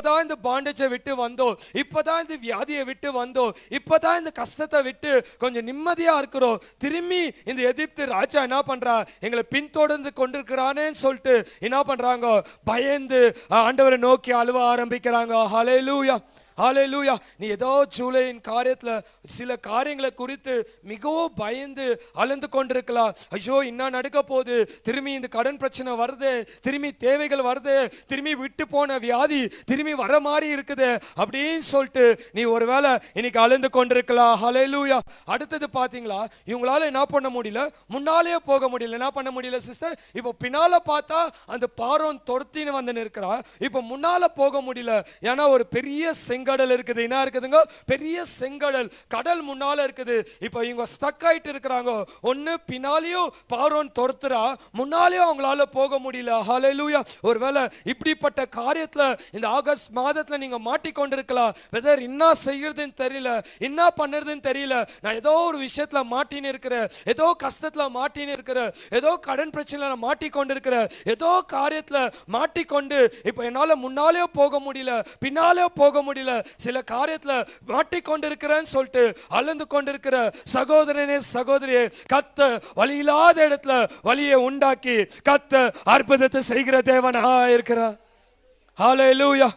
இப்பதான் இந்த பாண்டேஜை விட்டு வந்தோம், இப்பதான் இந்த வியாதியை விட்டு வந்தோம், இப்பதான் இந்த கஷ்டத்தை விட்டு கொஞ்சம் நிம்மதியா இருக்கிறோம். திரும்பி இந்த எகிப்து ராஜா என்ன பண்றா, எங்களை பின்தொடர்ந்து கொண்டிருக்கிறானேன்னு சொல்லிட்டு என்ன பண்றாங்க, பயந்து ஆண்டவரை நோக்கி அழுவ ஆரம்பிக்கிறாங்க. ஹல்லேலூயா, ஹல்லேலூயா. நீ ஏதோ ஜூலையின் காரியத்துல சில காரியங்களை குறித்து மிகவும் பயந்து அழுந்து கொண்டிருக்கலாம். ஐயோ என்ன நடக்க போகுது, திரும்பி இந்த கடன் பிரச்சனை வருது, திரும்பி தேவைகள் வருது, திரும்பி விட்டு போன வியாதி திரும்பி வர மாதிரி இருக்குது அப்படின்னு சொல்லிட்டு நீ ஒருவேளை இன்னைக்கு அழுந்து கொண்டிருக்கலாம். ஹல்லேலூயா. அடுத்தது பாத்தீங்களா, இவங்களால என்ன பண்ண முடியல, முன்னாலே போக முடியல. என்ன பண்ண முடியல சிஸ்டர்? இப்போ பின்னால பார்த்தா அந்த பார்வோன் துரத்தின்னு வந்து நிற்கிறா, இப்போ முன்னால போக முடியல. ஏன்னா ஒரு பெரிய செங்கடல் இருக்குது. என்ன இருக்குதுங்க? பெரிய செங்கடல், கடல் முன்னால இருக்குது. இப்போ இவங்க ஸ்டக் ஆயிட்டு இருக்கிறாங்க. ஒன்னு பின்னாலேயும் பார்வோன் துரத்துறா, முன்னாலேயும் அவங்களால போக முடியல. ஹல்லேலூயா. ஒருவேளை இப்படிப்பட்ட காரியத்துல இந்த ஆகஸ்ட் மாதத்துல நீங்க மாட்டிக்கொண்டிருக்கலாம். வெதர் என்ன செய்யறதுன்னு தெரியல, என்ன பண்ணுறதுன்னு தெரியல. நான் ஏதோ ஒரு விஷயத்துல மாட்டின்னு இருக்கிறேன், ஏதோ கஷ்டத்துல மாட்டின்னு இருக்கிறேன், ஏதோ கடன் பிரச்சனைல மாட்டிக்கொண்டு இருக்கிறேன், ஏதோ காரியத்துல மாட்டிக்கொண்டு இப்போ என்னால முன்னாலே போக முடியல, பின்னாலே போக முடியல, சில காரியத்துல மாட்டிக்கொண்டிருக்கிறேன்னு சொல்லிட்டு அழுந்து கொண்டிருக்கிற சகோதரனே சகோதரியே, கத்த வழி இல்லாத இடத்துல வழியை உண்டாக்கி கத்த அற்புதத்தை செய்கிற தேவனா இருக்கிறார். ஹல்லேலூயா.